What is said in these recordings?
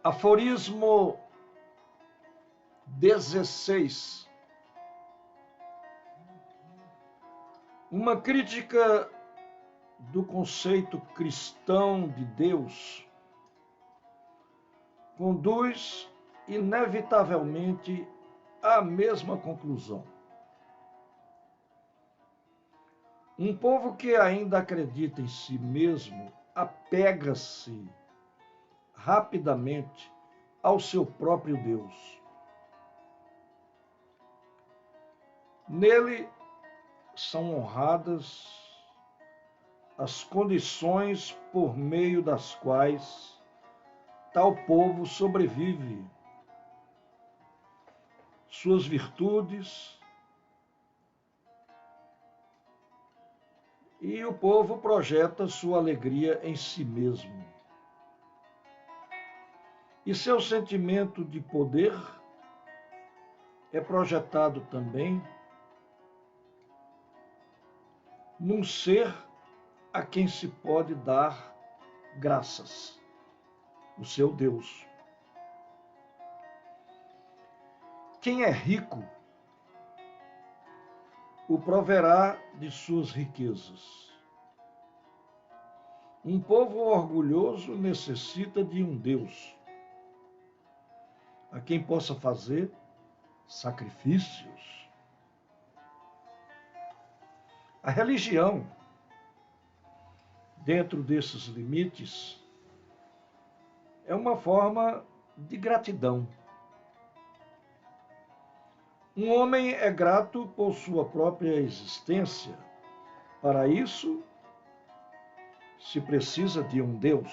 Aforismo 16. Uma crítica do conceito cristão de Deus conduz inevitavelmente à mesma conclusão. Um povo que ainda acredita em si mesmo apega-se rapidamente ao seu próprio Deus. Nele são honradas as condições por meio das quais tal povo sobrevive, suas virtudes, e o povo projeta sua alegria em si mesmo. E seu sentimento de poder é projetado também num ser a quem se pode dar graças, o seu Deus. Quem é rico o proverá de suas riquezas. Um povo orgulhoso necessita de um Deus a quem possa fazer sacrifícios. A religião, dentro desses limites, é uma forma de gratidão. Um homem é grato por sua própria existência. Para isso, se precisa de um Deus.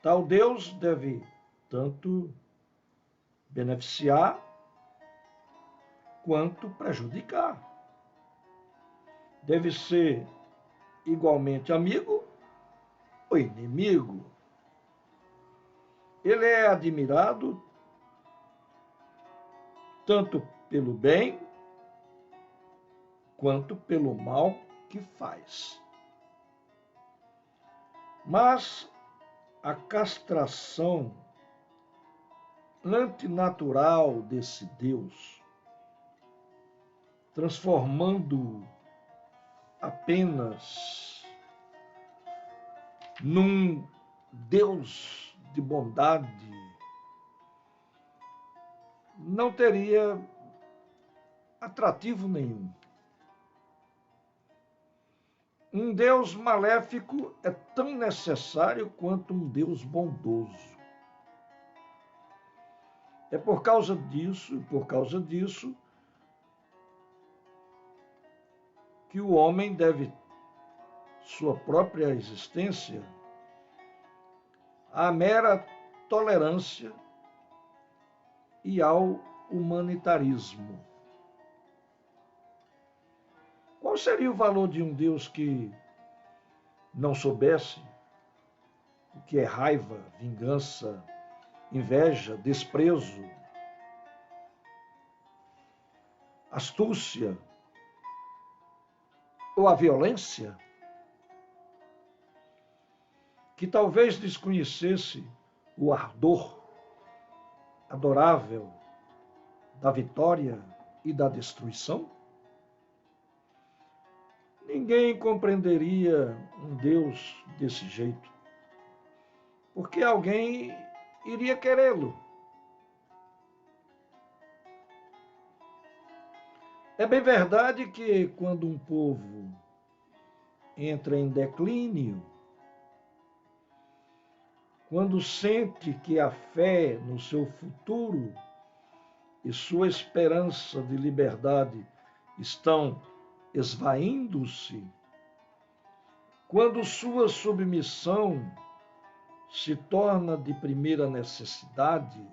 Tal Deus deve tanto beneficiar quanto prejudicar. Deve ser igualmente amigo ou inimigo. Ele é admirado tanto pelo bem quanto pelo mal que faz. Mas a castração antinatural desse Deus, transformando-o apenas num Deus de bondade, não teria atrativo nenhum. Um Deus maléfico é tão necessário quanto um Deus bondoso. É por causa disso, que o homem deve sua própria existência à mera tolerância e ao humanitarismo. Qual seria o valor de um Deus que não soubesse o que é raiva, vingança, inveja, desprezo, astúcia ou a violência? Que talvez desconhecesse o ardor adorável da vitória e da destruição? Ninguém compreenderia um Deus desse jeito, porque alguém iria querê-lo. É bem verdade que quando um povo entra em declínio, quando sente que a fé no seu futuro e sua esperança de liberdade estão esvaindo-se, quando sua submissão se torna de primeira necessidade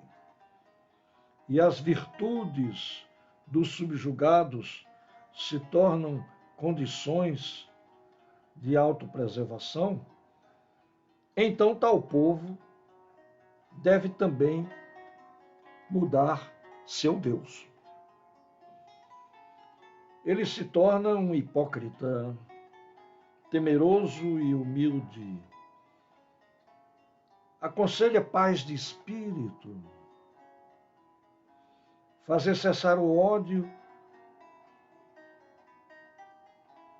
e as virtudes dos subjugados se tornam condições de autopreservação, então tal povo deve também mudar seu Deus. Ele se torna um hipócrita, temeroso e humilde. aconselha paz de espírito, fazer cessar o ódio,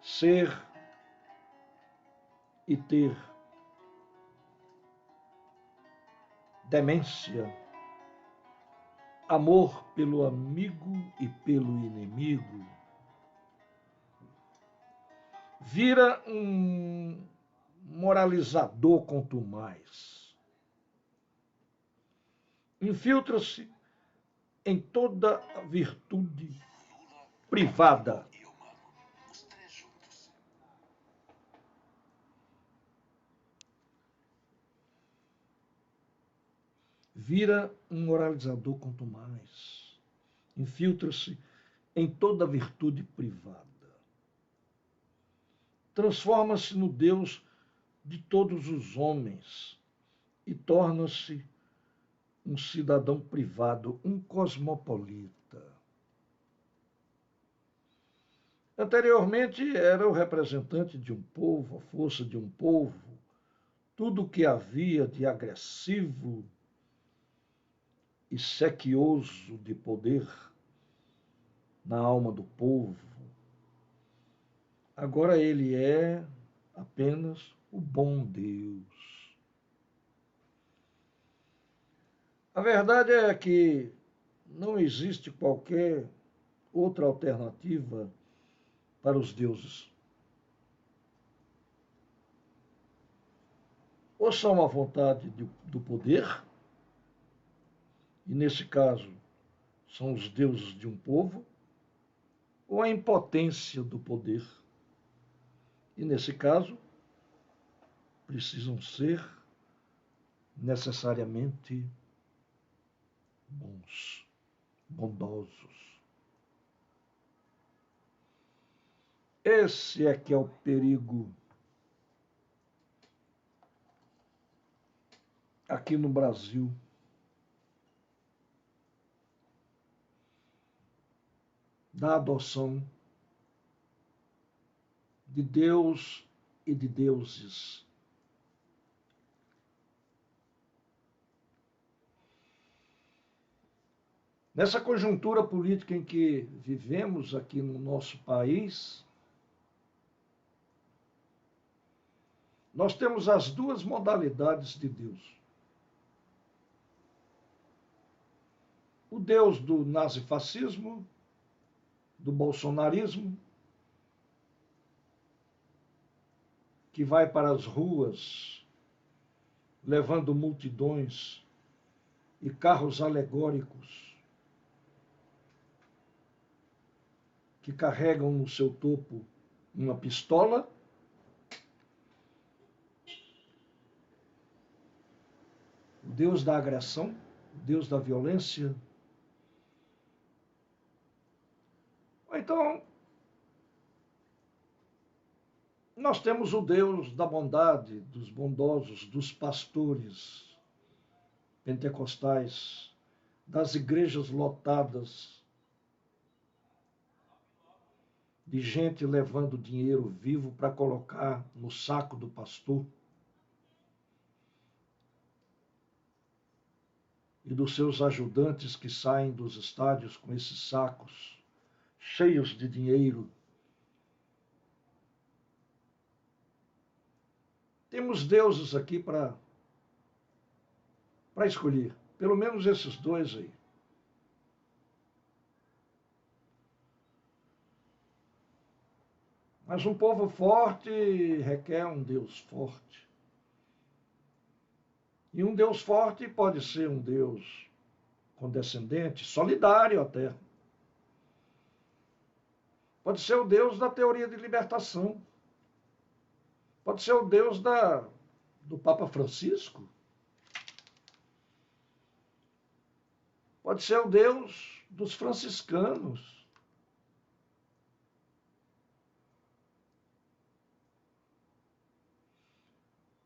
ser e ter demência, amor pelo amigo e pelo inimigo. Vira um moralizador quanto mais. Infiltra-se em toda a virtude privada. Vira um moralizador quanto mais. Infiltra-se em toda a virtude privada. Transforma-se no Deus de todos os homens e torna-se um cidadão privado, um cosmopolita. Anteriormente era o representante de um povo, a força de um povo, tudo o que havia de agressivo e sequioso de poder na alma do povo. Agora ele é apenas o bom Deus. A verdade é que não existe qualquer outra alternativa para os deuses. Ou são a vontade do poder, e nesse caso são os deuses de um povo, ou a impotência do poder, e nesse caso precisam ser necessariamente bons, bondosos. Esse é que é o perigo aqui no Brasil. Da adoção de Deus e de deuses. Nessa conjuntura política em que vivemos aqui no nosso país, nós temos as duas modalidades de Deus. O Deus do nazifascismo, do bolsonarismo, que vai para as ruas levando multidões e carros alegóricos que carregam no seu topo uma pistola, o Deus da agressão, o Deus da violência. Ou então, nós temos o Deus da bondade, dos bondosos, dos pastores pentecostais, das igrejas lotadas de gente levando dinheiro vivo para colocar no saco do pastor e dos seus ajudantes que saem dos estádios com esses sacos cheios de dinheiro. Temos deuses aqui para escolher, pelo menos esses dois aí. Mas um povo forte requer um Deus forte. E um Deus forte pode ser um Deus condescendente, solidário até. Pode ser o Deus da teoria de libertação. Pode ser o Deus do Papa Francisco. Pode ser o Deus dos franciscanos.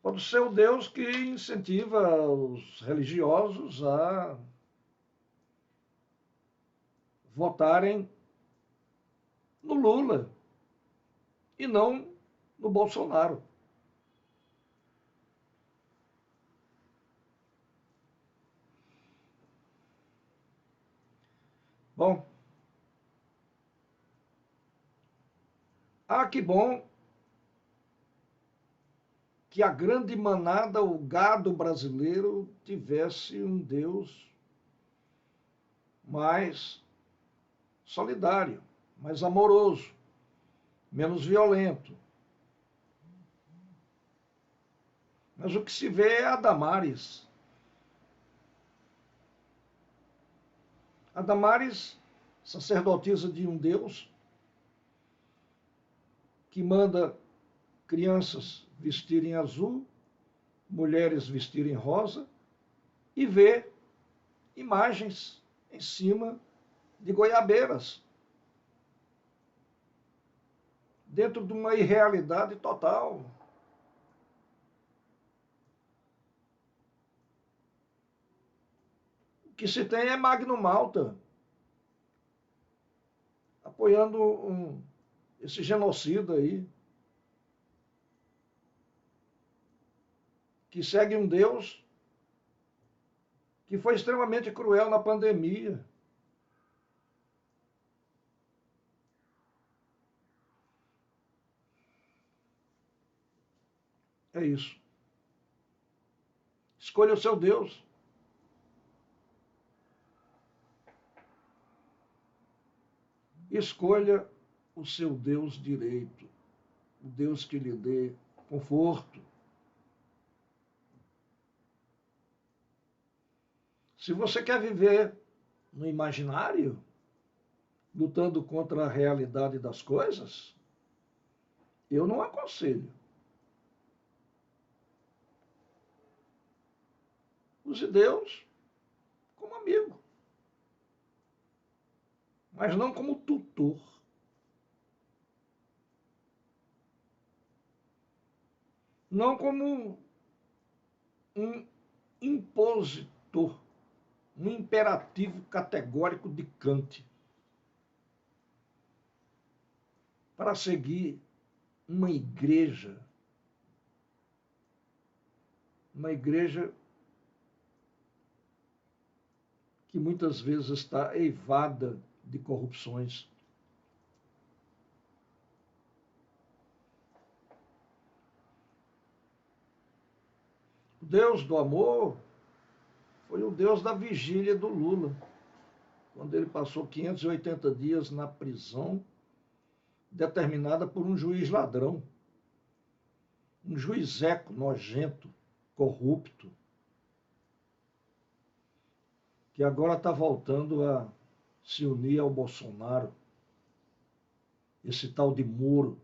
Pode ser o Deus que incentiva os religiosos a votarem no Lula e não no Bolsonaro. Bom, que bom que a grande manada, o gado brasileiro, tivesse um Deus mais solidário, mais amoroso, menos violento. Mas o que se vê é a Damares. A Damares, sacerdotisa de um Deus, que manda crianças vestirem azul, mulheres vestirem rosa, e vê imagens em cima de goiabeiras, dentro de uma irrealidade total. O que se tem é Magno Malta, apoiando esse genocida aí, que segue um Deus que foi extremamente cruel na pandemia. É isso. Escolha o seu Deus. Escolha o seu Deus direito, o Deus que lhe dê conforto. Se você quer viver no imaginário, lutando contra a realidade das coisas, eu não aconselho. Use Deus como amigo, mas não como tutor. Não como um impositor, um imperativo categórico de Kant para seguir uma igreja que muitas vezes está eivada de corrupções. O Deus do amor foi o Deus da vigília do Lula, quando ele passou 580 dias na prisão, determinada por um juiz ladrão, um juizeco nojento, corrupto, que agora está voltando a se unir ao Bolsonaro, esse tal de Moro,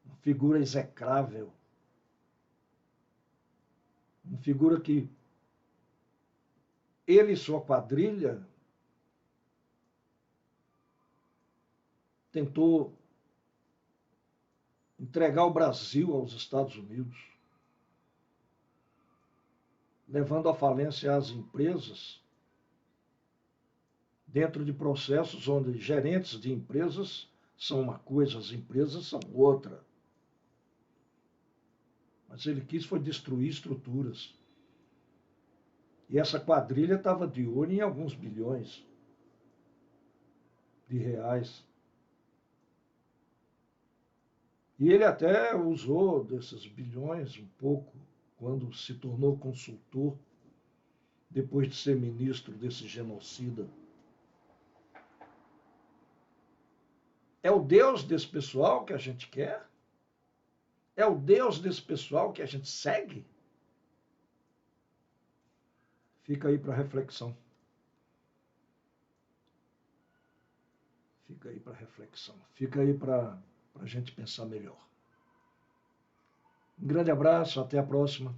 uma figura execrável, uma figura que ele e sua quadrilha tentou entregar o Brasil aos Estados Unidos, levando à falência as empresas, dentro de processos onde gerentes de empresas são uma coisa, as empresas são outra. Mas ele quis foi destruir estruturas. E essa quadrilha estava de olho em alguns bilhões de reais. E ele até usou desses bilhões um pouco quando se tornou consultor, depois de ser ministro desse genocida. É o Deus desse pessoal que a gente quer? É o Deus desse pessoal que a gente segue? Fica aí para reflexão. Fica aí para reflexão. Fica aí para a gente pensar melhor. Um grande abraço, até a próxima.